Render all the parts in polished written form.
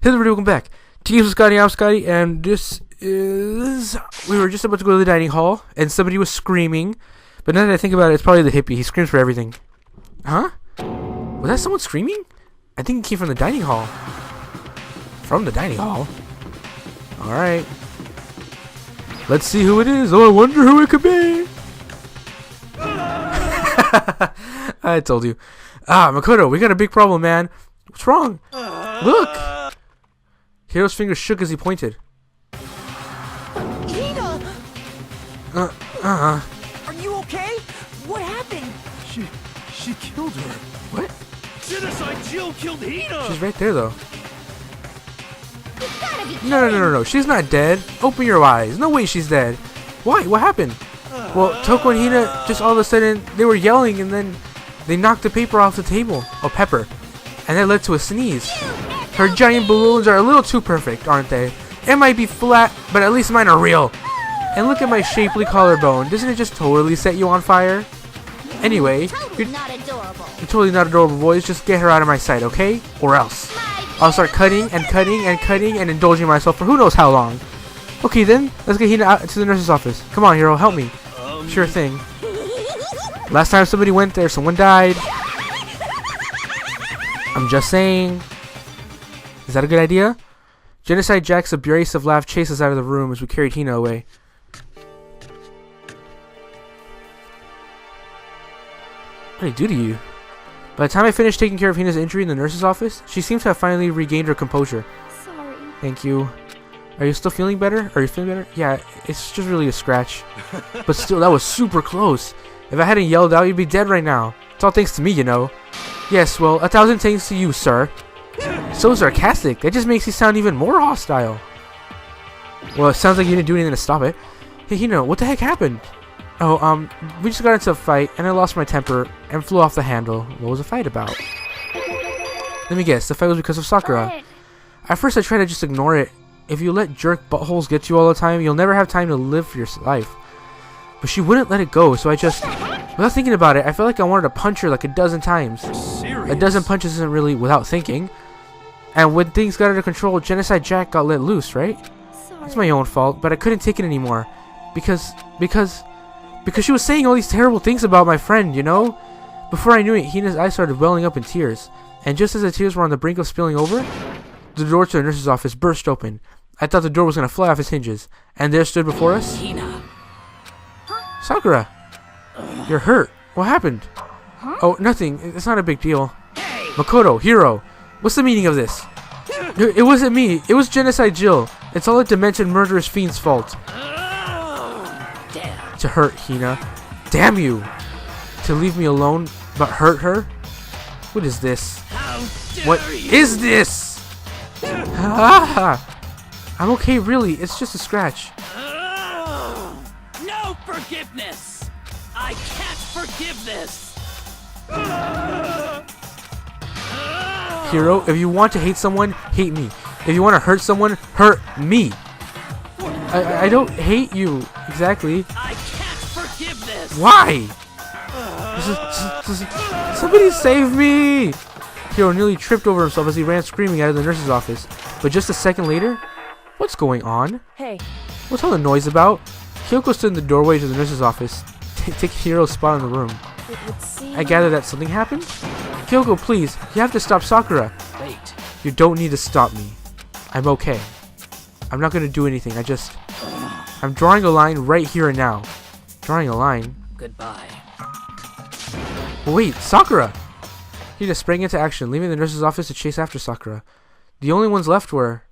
Hey everybody, welcome back. Teams with Scotty, I'm Scotty, and this is... We were just about to go to the dining hall, and somebody was screaming. But now that I think about it, it's probably the hippie. He screams for everything. Huh? Was that someone screaming? I think it came from the dining hall. From the dining hall? Alright. Let's see who it is. Oh, I wonder who it could be. I told you. Ah, Makoto, we got a big problem, man. What's wrong? Look! Hiro's fingers shook as he pointed. Hina! Are you okay? What happened? She killed her. What? Genocide Jill killed Hina! She's right there, though. You gotta be No. She's not dead. Open your eyes. No way she's dead. Why? What happened? Well, Toko and Hina just all of a sudden, they were yelling and then they knocked the paper off the table. Oh, pepper. And that led to a sneeze. Her giant balloons are a little too perfect, aren't they? It might be flat, but at least mine are real. And look at my shapely collarbone. Doesn't it just totally set you on fire? Anyway, totally not adorable. you're totally not adorable, boys. Just get her out of my sight, okay? Or else. I'll start cutting and indulging myself for who knows how long. Okay then, let's get Hina out to the nurse's office. Come on, Hiro, help me. Sure thing. Last time somebody went there, someone died. I'm just saying. Is that a good idea? Genocide Jack's abrasive laugh chased us out of the room as we carried Hina away. What did he do to you? By the time I finished taking care of Hina's injury in the nurse's office, she seems to have finally regained her composure. Sorry. Thank you. Are you still feeling better? Are you feeling better? Yeah, it's just really a scratch. But still, that was super close. If I hadn't yelled out, you'd be dead right now. It's all thanks to me, you know. Yes, well, 1,000 thanks to you, sir. So sarcastic. That just makes you sound even more hostile. Well, it sounds like you didn't do anything to stop it. Hey, Hina, what the heck happened? Oh, we just got into a fight, and I lost my temper, and flew off the handle. What was the fight about? Let me guess, the fight was because of Sakura. At first, I tried to just ignore it. If you let jerk buttholes get you all the time, you'll never have time to live for your life. But she wouldn't let it go, so I just... Without thinking about it, I felt like I wanted to punch her like a dozen times. A dozen punches isn't really without thinking. And when things got out of control, Genocide Jack got let loose, right? Sorry. It's my own fault, but I couldn't take it anymore. Because she was saying all these terrible things about my friend, you know? Before I knew it, Hina's eyes started welling up in tears. And just as the tears were on the brink of spilling over, the door to the nurse's office burst open. I thought the door was going to fly off its hinges. And there stood before us... Hina. Sakura! You're hurt. What happened? Huh? Oh, nothing. It's not a big deal. Makoto, Hiro, what's the meaning of this? It wasn't me. It was Genocide Jill. It's all a demented murderous fiend's fault. Damn. To hurt Hina. Damn you! To leave me alone, but hurt her? What is this? What is this? I'm okay, really. It's just a scratch. No forgiveness! I can't forgive this! Hiro, if you want to hate someone, hate me. If you want to hurt someone, hurt me. I don't hate you, exactly. I can't forgive this! Why? Somebody save me! Hiro nearly tripped over himself as he ran screaming out of the nurse's office. But just a second later, what's going on? Hey. What's all the noise about? Kyoko stood in the doorway to the nurse's office, taking Hiro's spot in the room. It would seem... I gather that something happened? Kyoko, please, you have to stop Sakura. Wait. You don't need to stop me. I'm okay. I'm not gonna do anything, I'm drawing a line right here and now. Drawing a line? Goodbye. Wait, Sakura! He just sprang into action, leaving the nurse's office to chase after Sakura. The only ones left were...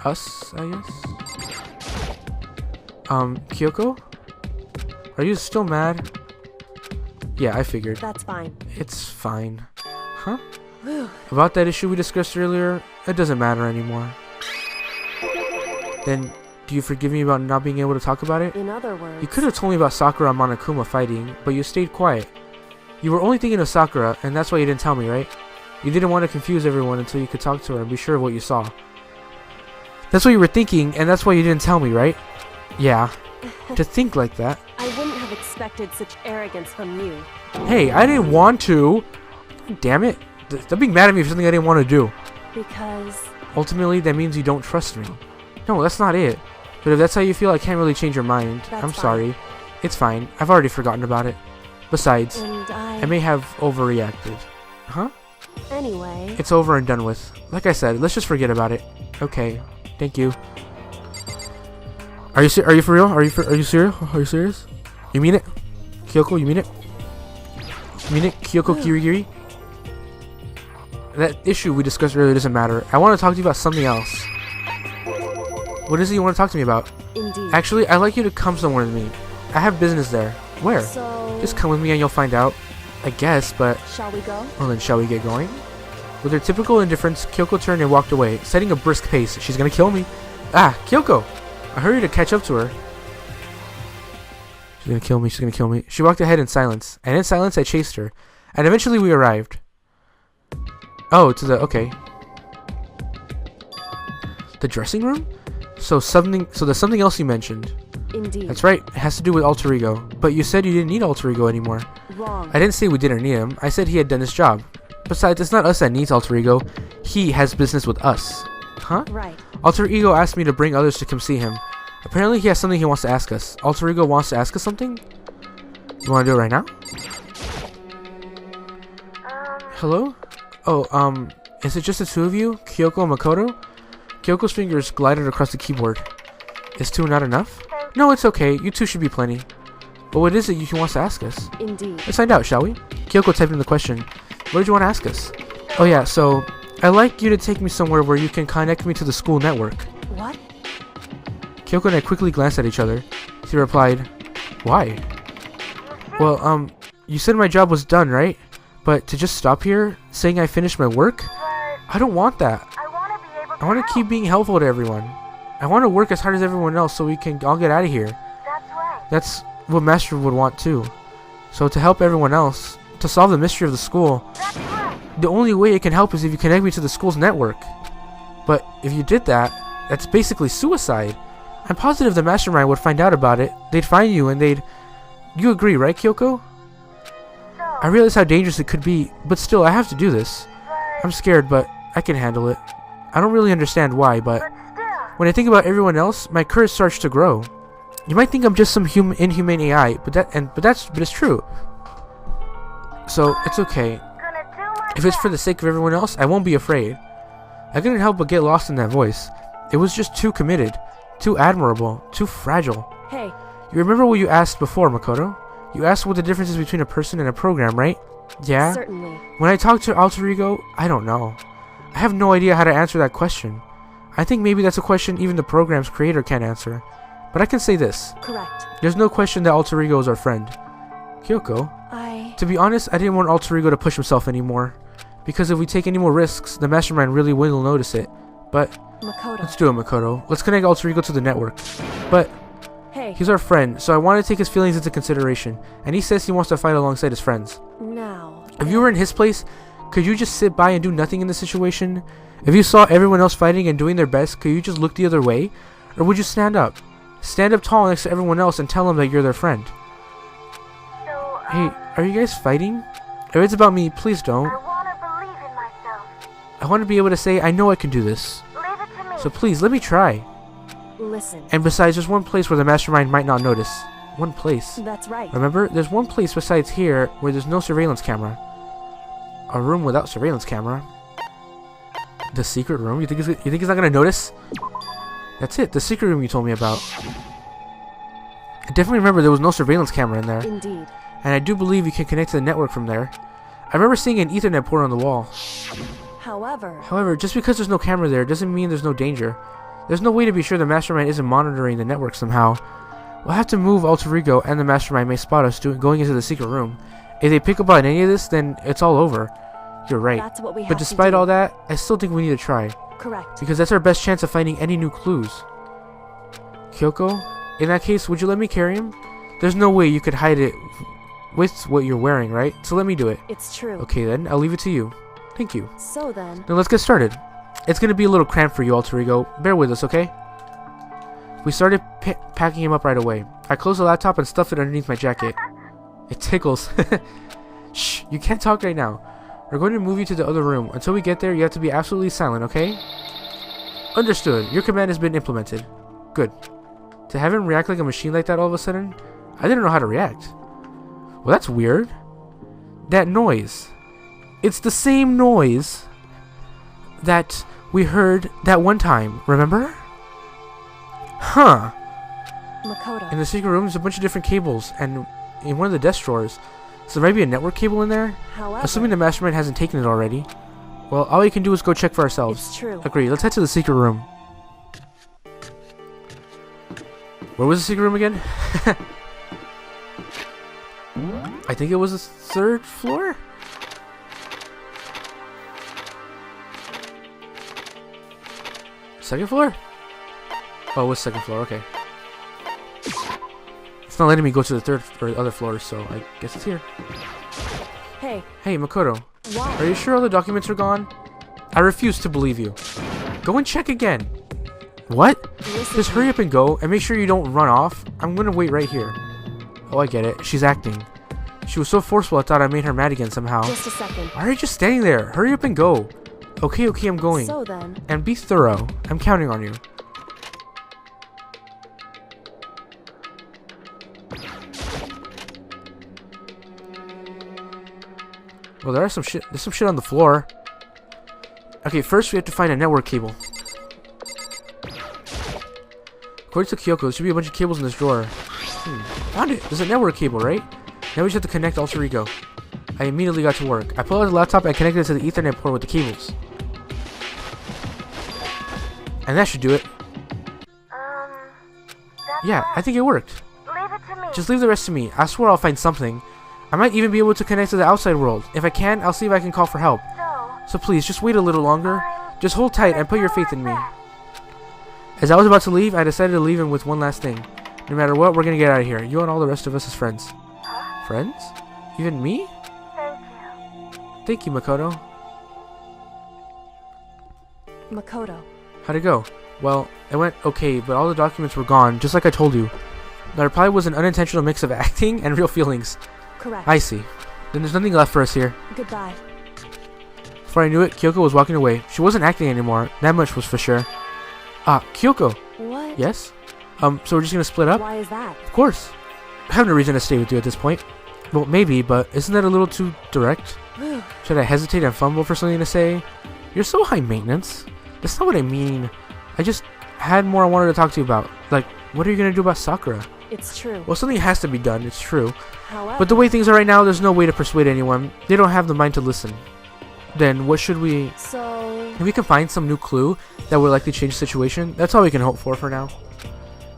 us, I guess? Kyoko? Are you still mad? Yeah, I figured. That's fine. It's fine. Huh? About that issue we discussed earlier, it doesn't matter anymore. Then, do you forgive me about not being able to talk about it? In other words... You could have told me about Sakura and Monokuma fighting, but you stayed quiet. You were only thinking of Sakura, and that's why you didn't tell me, right? You didn't want to confuse everyone until you could talk to her and be sure of what you saw. That's what you were thinking, and that's why you didn't tell me, right? Yeah. To think like that. I wouldn't have expected such arrogance from you. Hey, I didn't want to. Damn it. Stop being mad at me for something I didn't want to do. Because Ultimately, that means you don't trust me. No, that's not it. But if that's how you feel, I can't really change your mind. That's I'm fine. sorry. It's fine. I've already forgotten about it. Besides, and I may have overreacted. Huh? Anyway, It's over and done with. Like I said, let's just forget about it. Okay. Thank you. Are you for real? Are you serious? Are you serious? You mean it? Kyoko, you mean it? You mean it? Kyoko Kirigiri? That issue we discussed earlier doesn't matter. I want to talk to you about something else. What is it you want to talk to me about? indeed. Actually, I'd like you to come somewhere with me. I have business there. Where? So, Just come with me and you'll find out. I guess, but... shall we go? Well then, shall we get going? With her typical indifference, Kyoko turned and walked away, setting a brisk pace. She's gonna kill me. Ah, Kyoko! I hurried to catch up to her. She's gonna kill me, she's gonna kill me. She walked ahead in silence, and in silence I chased her. And eventually we arrived. Oh, okay. The dressing room? So there's something else you mentioned. Indeed. That's right, it has to do with alter ego. But you said you didn't need alter ego anymore. Wrong. I didn't say we didn't need him. I said he had done his job. Besides, it's not us that needs alter ego. He has business with us. Huh? Right. Alter ego asked me to bring others to come see him. Apparently he has something he wants to ask us. Alter ego wants to ask us something? You want to do it right now? Hello? Oh, is it just the two of you? Kyoko and Makoto? Kyoko's fingers glided across the keyboard. Is two not enough? No, it's okay. You two should be plenty. But what is it he wants to ask us? Indeed. Let's find out, shall we? Kyoko typed in the question. What did you want to ask us? Oh yeah, so I'd like you to take me somewhere where you can connect me to the school network. What? Kyoko and I quickly glanced at each other. She replied, Why? Well, you said my job was done, right? But to just stop here, saying I finished my work? I don't want that. I want to keep being helpful to everyone. I want to work as hard as everyone else so we can all get out of here. That's what Master would want too. So to help everyone else, to solve the mystery of the school, the only way it can help is if you connect me to the school's network. But if you did that, that's basically suicide. I'm positive the mastermind would find out about it. They'd find you and they'd... You agree, right, Kyoko? I realize how dangerous it could be, but still, I have to do this. I'm scared, but I can handle it. I don't really understand why, but when I think about everyone else, my courage starts to grow. You might think I'm just some inhumane AI, but it's true. So it's okay. If it's for the sake of everyone else, I won't be afraid. I couldn't help but get lost in that voice. It was just too committed, too admirable, too fragile. Hey. You remember what you asked before, Makoto? You asked what the difference is between a person and a program, right? Yeah? Certainly. When I talk to alter ego, I don't know. I have no idea how to answer that question. I think maybe that's a question even the program's creator can't answer. But I can say this. Correct. There's no question that alter ego is our friend. Kyoko, to be honest, I didn't want alter ego to push himself anymore. Because if we take any more risks, the mastermind really will notice it. But Makoto. let's do it, Makoto. Let's connect alter ego to the network. But Hey. he's our friend, so I want to take his feelings into consideration. And he says he wants to fight alongside his friends. Now. If you were in his place, could you just sit by and do nothing in this situation? If you saw everyone else fighting and doing their best, could you just look the other way? Or would you stand up? Stand up tall next to everyone else and tell them that you're their friend. Hey, are you guys fighting? If it's about me, please don't. I want to be able to say, I know I can do this. So please, let me try. Listen. And besides, there's one place where the mastermind might not notice. One place. That's right. Remember, there's one place besides here where there's no surveillance camera. A room without surveillance camera. The secret room? You think he's not gonna notice? That's it, the secret room you told me about. I definitely remember there was no surveillance camera in there. Indeed. And I do believe you can connect to the network from there. I remember seeing an Ethernet port on the wall. However, just because there's no camera there doesn't mean there's no danger. There's no way to be sure the mastermind isn't monitoring the network somehow. We'll have to move alter ego and the mastermind may spot us going into the secret room. If they pick up on any of this, then it's all over. You're right. That's what we have but despite to do. all that, I still think we need to try. Correct. Because that's our best chance of finding any new clues. Kyoko, in that case, would you let me carry him? There's no way you could hide it with what you're wearing, right? So let me do it. It's true. Okay then, I'll leave it to you. Thank you. So then. Now let's get started. It's gonna be a little cramped for you, alter ego. Bear with us, okay? We started packing him up right away. I closed the laptop and stuffed it underneath my jacket. It tickles. Shh, you can't talk right now. We're going to move you to the other room. Until we get there, you have to be absolutely silent, okay? Understood. Your command has been implemented. Good. To have him react like a machine like that all of a sudden, I didn't know how to react. Well, that's weird. That noise. It's the same noise that we heard that one time, remember? Huh. Makoto. In the secret room, there's a bunch of different cables, and in one of the desk drawers, so there might be a network cable in there. However, Assuming the mastermind hasn't taken it already. Well, all we can do is go check for ourselves. it's true. Agree. Let's head to the secret room. Where was the secret room again? I think it was the 3rd floor? Second floor? Oh, it was 2nd floor, okay. It's not letting me go to the 3rd or other floors, so I guess it's here. Hey, Hey, Makoto. why? Are you sure all the documents are gone? I refuse to believe you. Go and check again. What? Listen Just to hurry me. up and go, and make sure you don't run off. I'm gonna wait right here. Oh, I get it. She's acting. She was so forceful I thought I made her mad again somehow. Just a second. Why are you just standing there? Hurry up and go. Okay, I'm going. So then, And be thorough. I'm counting on you. Well, there's some shit on the floor. Okay, first we have to find a network cable. According to Kyoko, there should be a bunch of cables in this drawer. Found it! There's a network cable, right? Now we just have to connect Alter Ego. I immediately got to work. I pulled out the laptop and connected it to the Ethernet port with the cables. And that should do it. Yeah, I think it worked. Leave it to me. Just leave the rest to me. I swear I'll find something. I might even be able to connect to the outside world. If I can, I'll see if I can call for help. So please, just wait a little longer. Just hold tight and put your faith in me. As I was about to leave, I decided to leave him with one last thing. No matter what, we're gonna get out of here. You and all the rest of us as friends. Friends? Even me? Thank you, Makoto. Makoto. How'd it go? Well, it went okay, but all the documents were gone, just like I told you. The reply was an unintentional mix of acting and real feelings. Correct. I see. Then there's nothing left for us here. Goodbye. Before I knew it, Kyoko was walking away. She wasn't acting anymore. That much was for sure. Ah, Kyoko. What? Yes? So we're just gonna split up? Why is that? Of course. I have no reason to stay with you at this point. Well, maybe, but isn't that a little too direct? Should I hesitate and fumble for something to say? You're so high maintenance. That's not what I mean. I just had more I wanted to talk to you about. Like, what are you gonna do about Sakura? It's true. Well, something has to be done, it's true. However, But the way things are right now, there's no way to persuade anyone. They don't have the mind to listen. Then what should we... so If we can find some new clue that will likely change the situation, that's all we can hope for now.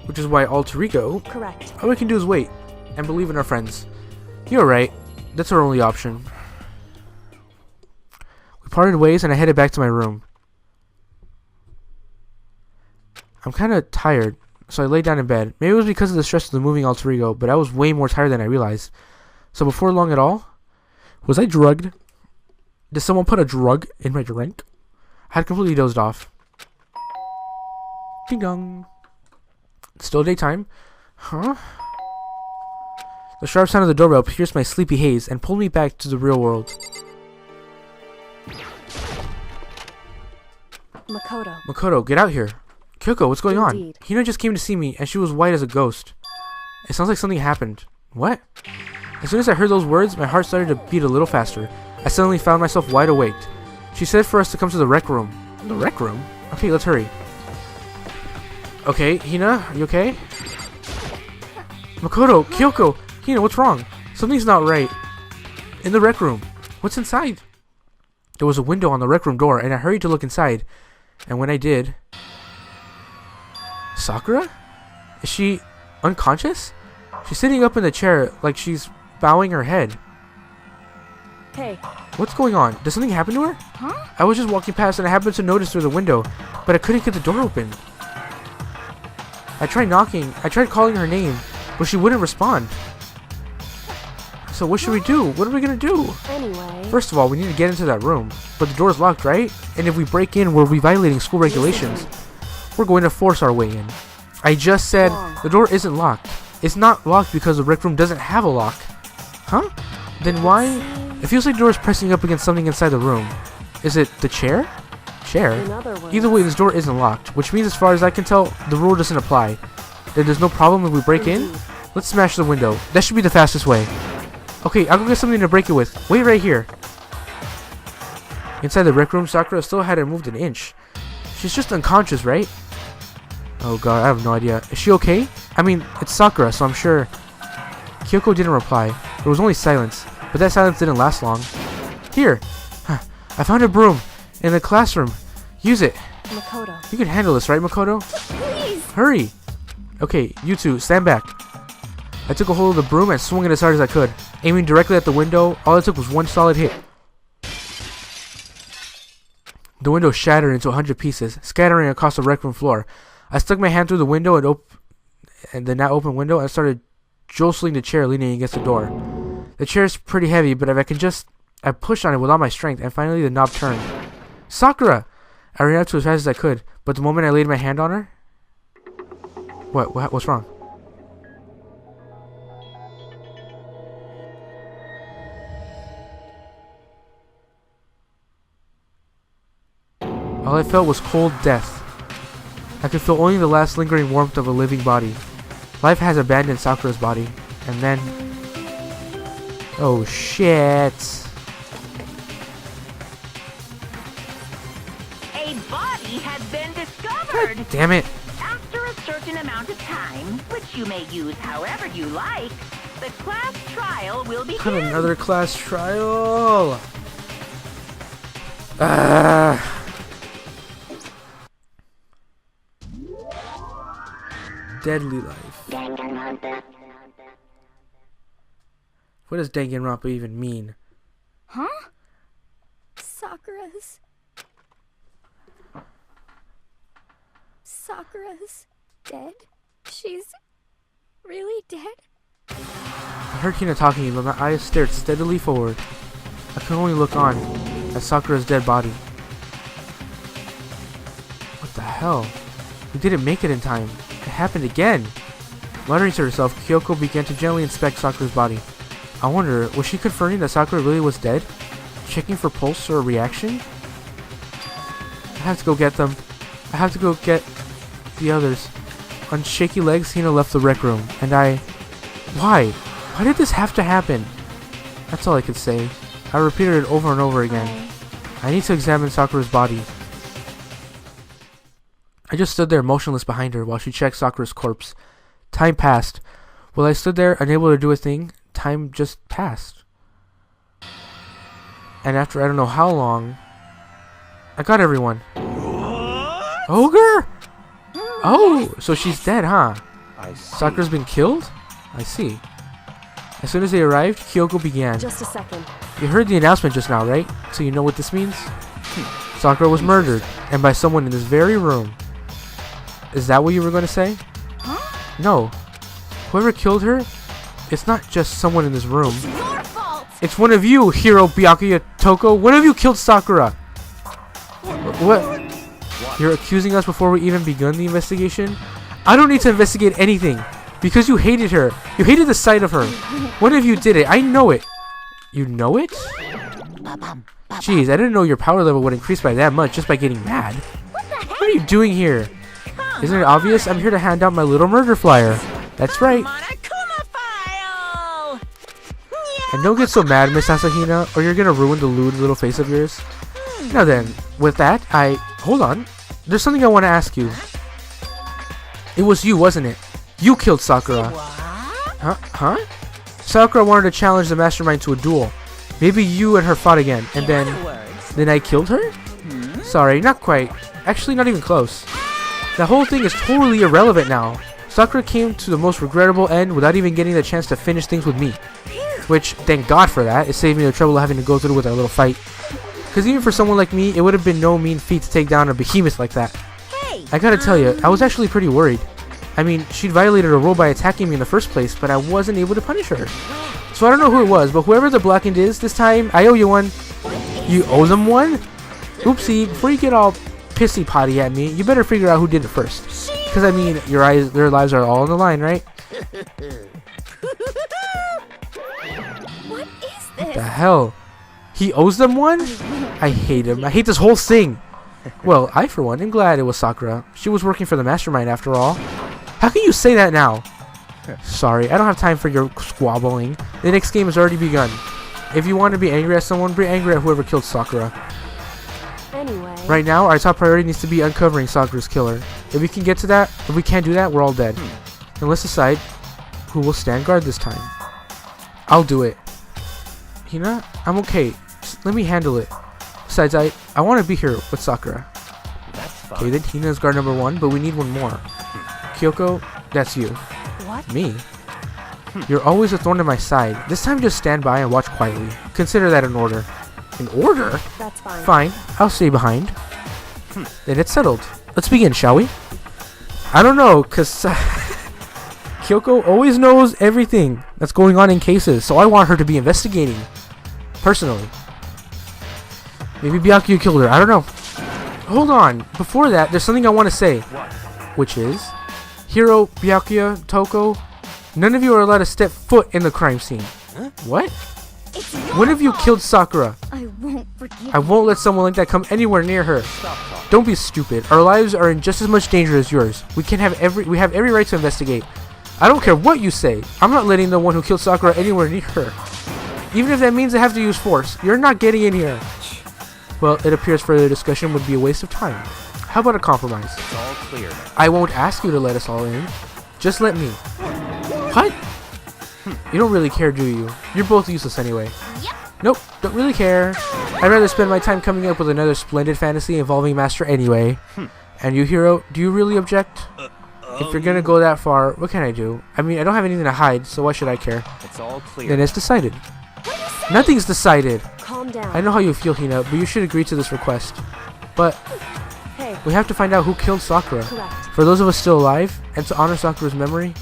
Which is why Alter Ego, correct. all we can do is wait and believe in our friends. You're right. That's our only option. We parted ways and I headed back to my room. I'm kind of tired, so I lay down in bed. Maybe it was because of the stress of the moving Alter Ego, but I was way more tired than I realized. So before long at all, was I drugged? Did someone put a drug in my drink? I had completely dozed off. Ding dong. It's still daytime. Huh? The sharp sound of the doorbell pierced my sleepy haze and pulled me back to the real world. Makoto, get out here. Kyoko, what's going Indeed. on? Hina just came to see me, and she was white as a ghost. It sounds like something happened. What? As soon as I heard those words, my heart started to beat a little faster. I suddenly found myself wide awake. She said for us to come to the rec room. The rec room? Okay, let's hurry. Okay, Hina, are you okay? Makoto, Kyoko, Hina, what's wrong? Something's not right. In the rec room. What's inside? There was a window on the rec room door, and I hurried to look inside. And when I did... Sakura? Is she unconscious? She's sitting up in the chair like she's bowing her head. Hey, What's going on? Did something happen to her? Huh? I was just walking past and I happened to notice through the window, but I couldn't get the door open. I tried knocking, I tried calling her name, but she wouldn't respond. So what should we do? What are we gonna do? anyway. First of all, we need to get into that room. But the door's locked, right? And if we break in, we'll be violating school regulations. We're going to force our way in. I just said the door isn't locked. It's not locked because the rec room doesn't have a lock. Huh? Then why... It feels like the door is pressing up against something inside the room. Is it the chair? Chair? In other words, Either way, this door isn't locked, which means as far as I can tell, the rule doesn't apply. Then there's no problem if we break in? Indeed. Let's smash the window. That should be the fastest way. Okay, I'll go get something to break it with. Wait right here. Inside the rec room, Sakura still hadn't moved an inch. She's just unconscious, right? Oh god, I have no idea. Is she okay? I mean, it's Sakura, so I'm sure. Kyoko didn't reply. There was only silence, but that silence didn't last long. Here! I found a broom in the classroom. Use it. Makoto. You can handle this, right, Makoto? Please. Hurry! Okay, you two, stand back. I took a hold of the broom and swung it as hard as I could. Aiming directly at the window, all it took was one solid hit. The window shattered into 100 pieces, scattering across the rec room floor. I stuck my hand through the window and the now open window and started jostling the chair leaning against the door. The chair is pretty heavy, but if I pushed on it with all my strength, and finally the knob turned. Sakura! I ran up to her as fast as I could, but the moment I laid my hand on her... What's wrong? All I felt was cold death. I could feel only the last lingering warmth of a living body. Life has abandoned Sakura's body. And then... Oh shit. A body has been discovered. Damn it. After a certain amount of time, which you may use however you like, the class trial will Not begin. another class trial. Deadly life. What does Danganronpa even mean? Huh? Sakura's dead? She's really dead? I heard Hina talking, but my eyes stared steadily forward. I could only look on at Sakura's dead body. What the hell? We didn't make it in time. It happened again. Muttering to herself, Kyoko began to gently inspect Sakura's body. I wonder, was she confirming that Sakura really was dead? Checking for pulse or a reaction? I have to go get them. I have to go get the others. On shaky legs, Hina left the rec room, and Why? Why did this have to happen? That's all I could say. I repeated it over and over again. I need to examine Sakura's body. I just stood there motionless behind her while she checked Sakura's corpse. Time passed. While I stood there, unable to do a thing, time just passed. And after I don't know how long, I got everyone. Ogre? Oh, so she's dead, huh? Sakura's been killed? I see. As soon as they arrived, Kyoko began. Just a second. You heard the announcement just now, right? So you know what this means? Sakura was murdered, and by someone in this very room. Is that what you were going to say? Huh? No. Whoever killed her, it's not just someone in this room. Your fault! It's one of you, Hiro Byakuya Toko. One of you killed Sakura. What? You're accusing us before we even begun the investigation? I don't need to investigate anything. Because you hated her. You hated the sight of her. One of you did it. I know it. You know it? Jeez, I didn't know your power level would increase by that much just by getting mad. What are you doing here? Isn't it obvious? I'm here to hand out my little murder flyer. That's right. Monokuma file. And don't get so mad, Miss Asahina, or you're gonna ruin the lewd little face of yours. Now then, with that, Hold on. There's something I want to ask you. It was you, wasn't it? You killed Sakura. Huh? Sakura wanted to challenge the mastermind to a duel. Maybe you and her fought again, and then I killed her? Sorry, not quite. Actually, not even close. The whole thing is totally irrelevant now. Sakura came to the most regrettable end without even getting the chance to finish things with me. Which, thank God for that, it saved me the trouble of having to go through with our little fight. Because even for someone like me, it would have been no mean feat to take down a behemoth like that. I gotta tell you, I was actually pretty worried. I mean, she'd violated a rule by attacking me in the first place, but I wasn't able to punish her. So I don't know who it was, but whoever the blackened is, this time, I owe you one. You owe them one? Oopsie, before you get all pissy potty at me, you better figure out who did it first. Because I mean, their lives are all on the line, right? What is What this? the hell? He owes them one? I hate him. I hate this whole thing. Well, I for one am glad it was Sakura. She was working for the mastermind after all. How can you say that now? Sorry, I don't have time for your squabbling. The next game has already begun. If you want to be angry at someone, be angry at whoever killed Sakura. Anyway. Right now, our top priority needs to be uncovering Sakura's killer. If we can get to that, if we can't do that, we're all dead. And let's decide who will stand guard this time. I'll do it. Hina, I'm okay. Just let me handle it. Besides, I want to be here with Sakura. That's fun. Okay, then Hina is guard number 1, but we need one more. Kyoko, that's you. What? Me? You're always a thorn in my side. This time just stand by and watch quietly. Consider that an order. An order? That's fine. Fine, I'll stay behind. Then it's settled. Let's begin, shall we? I don't know, cause Kyoko always knows everything that's going on in cases, so I want her to be investigating. Personally. Maybe Byakuya killed her, I don't know. Hold on, before that, there's something I want to say. What? Which is, Hiro, Byakuya, Toko, none of you are allowed to step foot in the crime scene. Huh? What? It's When have you killed Sakura? I won't forgive I won't let someone like that come anywhere near her. Stop talking. Don't be stupid. Our lives are in just as much danger as yours. We have every right to investigate. I don't care what you say. I'm not letting the one who killed Sakura anywhere near her. Even if that means I have to use force. You're not getting in here. Well, it appears further discussion would be a waste of time. How about a compromise? It's all clear now. I won't ask you to let us all in. Just let me. What? You don't really care, do you? You're both useless anyway. Yep. Nope, don't really care. I'd rather spend my time coming up with another splendid fantasy involving Master anyway. And you, Hiro, do you really object? If you're gonna go that far, what can I do? I mean, I don't have anything to hide, so why should I care? It's all clear. Then it's decided. Nothing's decided. Calm down. I know how you feel, Hina, but you should agree to this request. But Hey, we have to find out who killed Sakura. correct. For those of us still alive, and to honor Sakura's memory,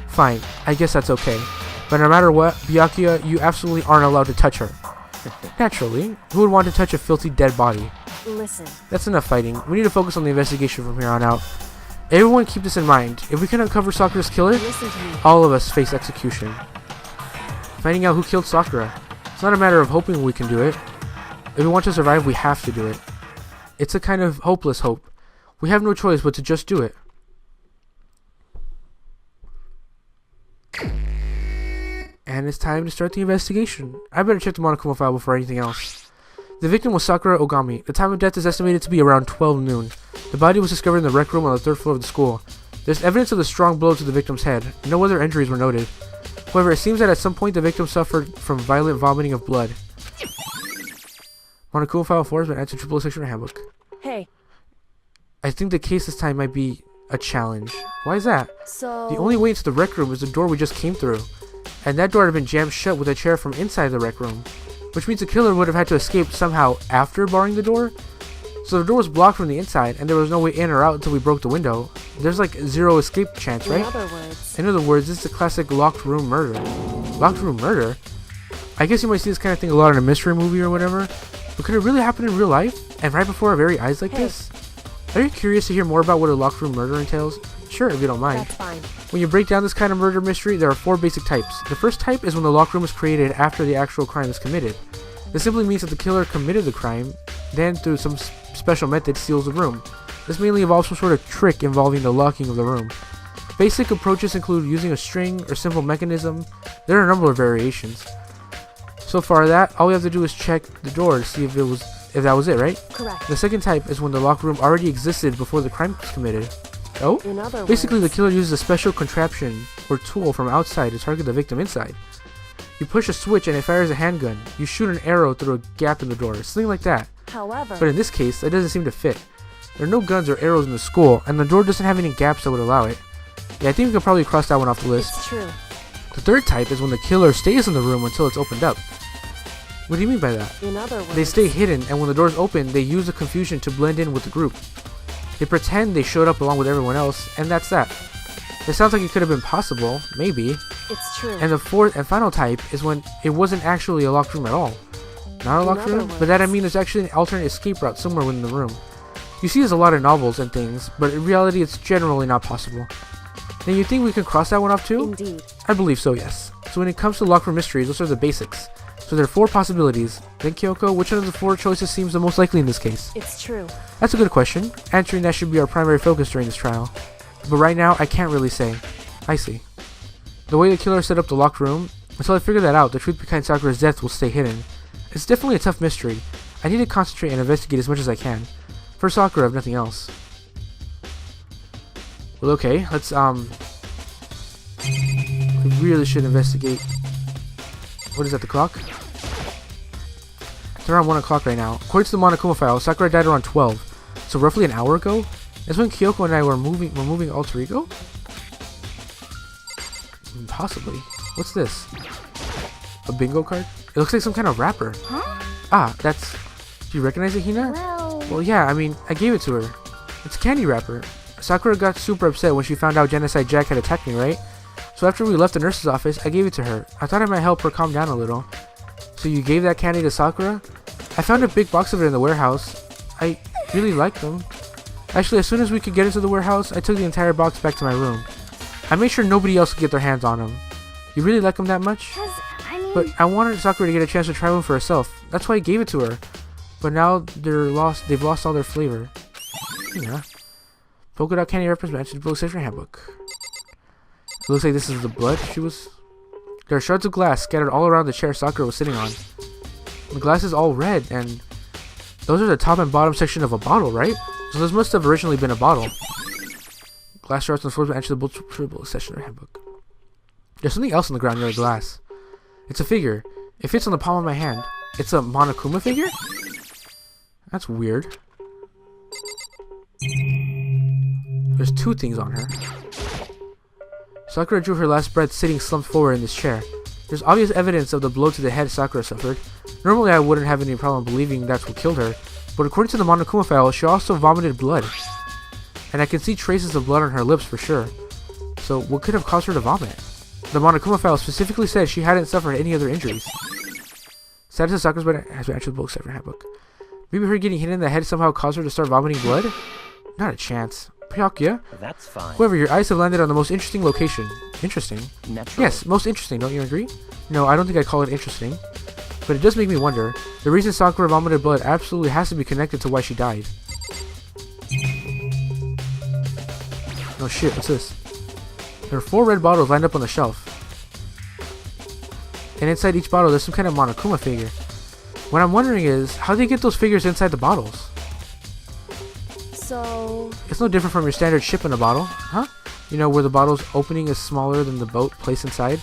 fine, I guess that's okay. But no matter what, Byakuya, you absolutely aren't allowed to touch her. Naturally, who would want to touch a filthy dead body? Listen. That's enough fighting. We need to focus on the investigation from here on out. Everyone keep this in mind. If we can uncover Sakura's killer, Listen to me. all of us face execution. Finding out who killed Sakura. It's not a matter of hoping we can do it. If we want to survive, we have to do it. It's a kind of hopeless hope. We have no choice but to just do it. And it's time to start the investigation. I better check the Monokuma file before anything else. The victim was Sakura Ogami. The time of death is estimated to be around 12 noon. The body was discovered in the rec room on the 3rd floor of the school. There's evidence of a strong blow to the victim's head. No other injuries were noted. However, it seems that at some point the victim suffered from violent vomiting of blood. Monokuma file 4 has been added to triple section handbook. Hey, I think the case this time might be a challenge. Why is that? so... The only way into the rec room is the door we just came through. And that door had been jammed shut with a chair from inside the rec room. Which means the killer would have had to escape somehow after barring the door. So the door was blocked from the inside and there was no way in or out until we broke the window. There's like zero escape chance, right? In other words, this is a classic locked room murder. Locked room murder? I guess you might see this kind of thing a lot in a mystery movie or whatever. But could it really happen in real life? And right before our very eyes like this? Are you curious to hear more about what a locked room murder entails? Sure, if you don't mind. That's fine. When you break down this kind of murder mystery, there are 4 basic types. The first type is when the locked room is created after the actual crime is committed. This simply means that the killer committed the crime, then through some special method steals the room. This mainly involves some sort of trick involving the locking of the room. Basic approaches include using a string or simple mechanism. There are a number of variations. So far all we have to do is check the door to see if that was it, right? Correct. The second type is when the locked room already existed before the crime was committed. Oh? In other Basically, the words, killer uses a special contraption or tool from outside to target the victim inside. You push a switch and it fires a handgun. You shoot an arrow through a gap in the door, something like that. however... But in this case, it doesn't seem to fit. There are no guns or arrows in the school, and the door doesn't have any gaps that would allow it. Yeah, I think we can probably cross that one off the list. It's true. The third type is when the killer stays in the room until it's opened up. What do you mean by that? In other words... They stay hidden, and when the doors open, they use the confusion to blend in with the group. They pretend they showed up along with everyone else, and that's that. It sounds like it could have been possible, maybe. It's true. And the fourth and final type is when it wasn't actually a locked room at all. Not a locked In other room, but that I words- mean there's actually an alternate escape route somewhere within the room. You see this a lot in novels and things, but in reality it's generally not possible. Then you think we can cross that one off too? Indeed. I believe so, yes. So when it comes to locked room mysteries, those are the basics. So there are 4 possibilities. Then Kyoko, which one of the 4 choices seems the most likely in this case? It's true. That's a good question. Answering that should be our primary focus during this trial. But right now, I can't really say. I see. The way the killer set up the locked room, until I figure that out, the truth behind Sakura's death will stay hidden. It's definitely a tough mystery. I need to concentrate and investigate as much as I can. For Sakura, if nothing else. Well, okay, let's, we really should investigate. What is that, the clock? It's around 1 o'clock right now. According to the Monokuma file, Sakura died around 12. So roughly an hour ago? That's when Kyoko and I were moving alter ego? Possibly. What's this? A bingo card? It looks like some kind of wrapper. Huh? Ah, that's... Do you recognize it, Hina? Well, yeah, I mean, I gave it to her. It's a candy wrapper. Sakura got super upset when she found out Genocide Jack had attacked me, right? So after we left the nurse's office, I gave it to her. I thought it might help her calm down a little. So you gave that candy to Sakura? I found a big box of it in the warehouse. I really like them. Actually, as soon as we could get into the warehouse, I took the entire box back to my room. I made sure nobody else could get their hands on them. You really like them that much? But I wanted Sakura to get a chance to try one for herself. That's why I gave it to her. But now they've lost all their flavor. Yeah. Polka dot candy represents the PlayStation handbook. It looks like this is the blood she was... There are shards of glass scattered all around the chair Sakura was sitting on. The glass is all red, and those are the top and bottom section of a bottle, right? So this must have originally been a bottle. Glass shards on the floor to enter the PlayStation handbook. There's something else on the ground near the glass. It's a figure. It fits on the palm of my hand. It's a Monokuma figure? That's weird. There's 2 things on her. Sakura drew her last breath sitting slumped forward in this chair. There's obvious evidence of the blow to the head Sakura suffered. Normally I wouldn't have any problem believing that's what killed her, but according to the Monokuma file, she also vomited blood. And I can see traces of blood on her lips for sure. So what could have caused her to vomit? The Monokuma file specifically said she hadn't suffered any other injuries. Status of Sakura's body has been entered the PlayStation handbook. Maybe her getting hit in the head somehow caused her to start vomiting blood? Not a chance. Pyokya? That's fine. However, your eyes have landed on the most interesting location. Interesting? Natural. Yes, most interesting, don't you agree? No, I don't think I'd call it interesting. But it does make me wonder. The reason Sakura vomited blood absolutely has to be connected to why she died. Oh shit, what's this? There are 4 red bottles lined up on the shelf. And inside each bottle there's some kind of Monokuma figure. What I'm wondering is, how do they get those figures inside the bottles? So... It's no different from your standard ship in a bottle, huh? You know, where the bottle's opening is smaller than the boat placed inside?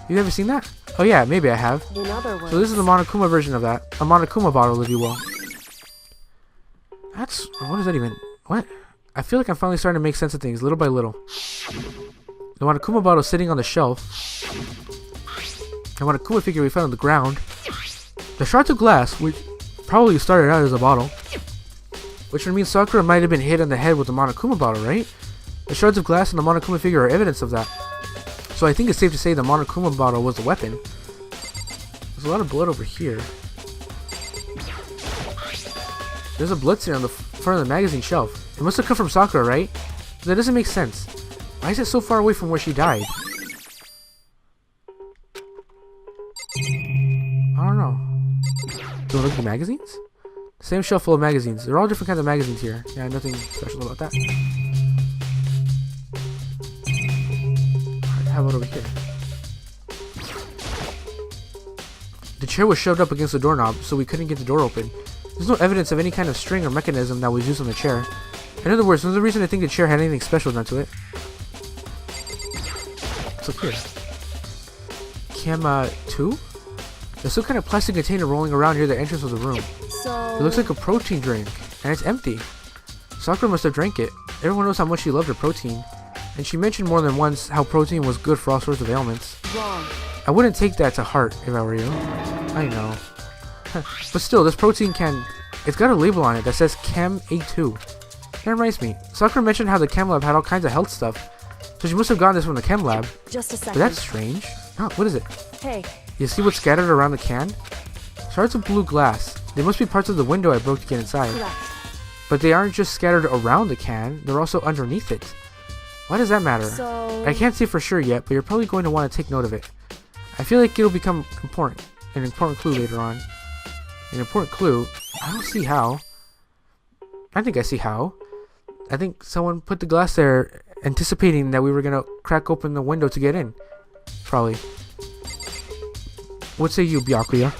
You ever seen that? Oh yeah, maybe I have. In other words... So this is the Monokuma version of that. A Monokuma bottle, if you will. That's... What is that even? What? I feel like I'm finally starting to make sense of things, little by little. The Monokuma bottle is sitting on the shelf. The Monokuma figure we found on the ground. The shards of glass, which probably started out as a bottle. Which would mean Sakura might have been hit on the head with the Monokuma bottle, right? The shards of glass and the Monokuma figure are evidence of that. So I think it's safe to say the Monokuma bottle was the weapon. There's a lot of blood over here. There's a blood stain on the front of the magazine shelf. It must have come from Sakura, right? But that doesn't make sense. Why is it so far away from where she died? I don't know. Do you look at the magazines? Same shelf full of magazines. They're all different kinds of magazines here. Yeah, nothing special about that. Alright, how about over here? The chair was shoved up against the doorknob, so we couldn't get the door open. There's no evidence of any kind of string or mechanism that was used on the chair. In other words, there's no reason to think the chair had anything special done to it. Let's look here. Cam 2? There's some kind of plastic container rolling around near the entrance of the room. So... It looks like a protein drink, and it's empty. Sakura must have drank it. Everyone knows how much she loved her protein. And she mentioned more than once how protein was good for all sorts of ailments. Wrong. I wouldn't take that to heart if I were you. I know. But still, this protein can... It's got a label on it that says Chem A2. That reminds me. Sakura mentioned how the Chem Lab had all kinds of health stuff. So she must have gotten this from the Chem Lab. Just a But second. that's strange. Oh, what is it? Hey, You see what's scattered around the can? Shards of blue glass. They must be parts of the window I broke to get inside. correct. But they aren't just scattered around the can, they're also underneath it. Why does that matter? So... I can't say for sure yet, but you're probably going to want to take note of it. I feel like it'll become important. an important clue later on. An important clue? I don't see how. I think I see how. I think someone put the glass there anticipating that we were gonna crack open the window to get in. Probably. What say you, Byakuya?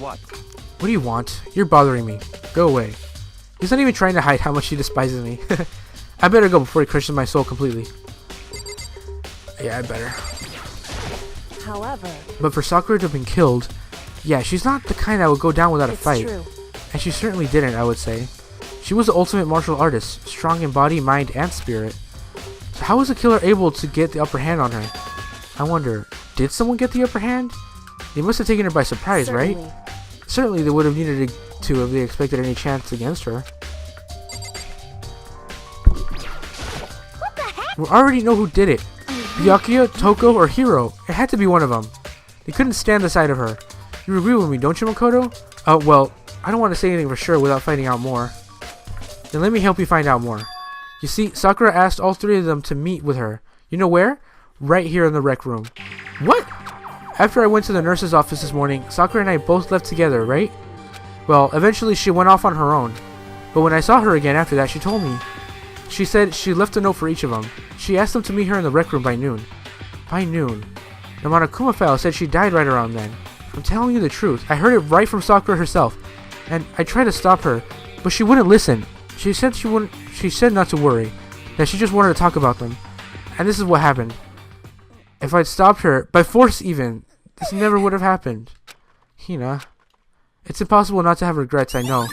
What? What do you want? You're bothering me. Go away. He's not even trying to hide how much he despises me. I better go before he crushes my soul completely. Yeah, I better. However, But for Sakura to have been killed, yeah, she's not the kind that would go down without a it's fight. true. And she certainly didn't, I would say. She was the ultimate martial artist, strong in body, mind, and spirit. So how was the killer able to get the upper hand on her? I wonder, did someone get the upper hand? They must have taken her by surprise, right? Certainly. Certainly they would have needed to if they expected any chance against her. What the heck? We already know who did it. Byakuya, Toko, or Hiro. It had to be one of them. They couldn't stand the sight of her. You agree with me, don't you, Makoto? Well, I don't want to say anything for sure without finding out more. Then let me help you find out more. You see, Sakura asked all three of them to meet with her. You know where? Right here in the rec room. What? After I went to the nurse's office this morning, Sakura and I both left together, right? Well, eventually she went off on her own. But when I saw her again after that, she told me. She said she left a note for each of them. She asked them to meet her in the rec room by noon. By noon. The Monokuma said she died right around then. I'm telling you the truth. I heard it right from Sakura herself. And I tried to stop her, but she wouldn't listen. She said she wouldn't. She said not to worry. That she just wanted to talk about them. And this is what happened. If I'd stopped her, by force even, this never would have happened. Hina. It's impossible not to have regrets, I know.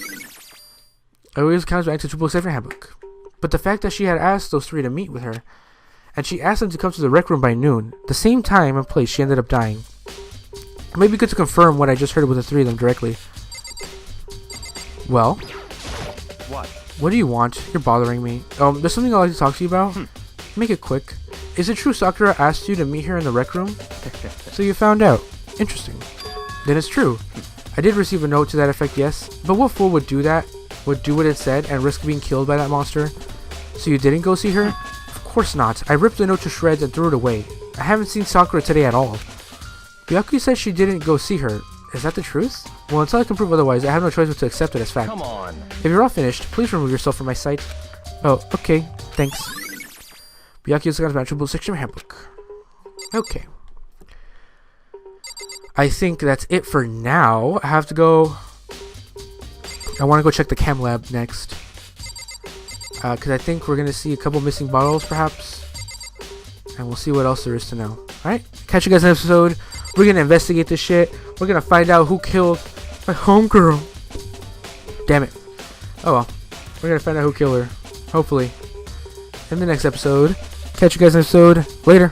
I always comes back to 777 handbook. But the fact that she had asked those three to meet with her, and she asked them to come to the rec room by noon, the same time and place she ended up dying. It may be good to confirm what I just heard with the three of them directly. Well? What? What do you want? You're bothering me. There's something I'd like to talk to you about. Make it quick. Is it true Sakura asked you to meet her in the rec room? So you found out. Interesting. Then it's true. I did receive a note to that effect, yes. But what fool would do that? Would do what it said and risk being killed by that monster? So you didn't go see her? Of course not. I ripped the note to shreds and threw it away. I haven't seen Sakura today at all. Byakuya said she didn't go see her. Is that the truth? Well, until I can prove otherwise, I have no choice but to accept it as fact. Come on. If you're all finished, please remove yourself from my sight. Oh, okay. Thanks. Byakuya's got about 777 handbook. Okay. I think that's it for now. I have to go... I want to go check the chem lab next. Because I think we're going to see a couple missing bottles, perhaps. And we'll see what else there is to know. Alright? Catch you guys in the episode. We're going to investigate this shit. We're going to find out who killed my homegirl. Damn it. Oh well. We're going to find out who killed her. Hopefully. In the next episode. Catch you guys in the episode. Later.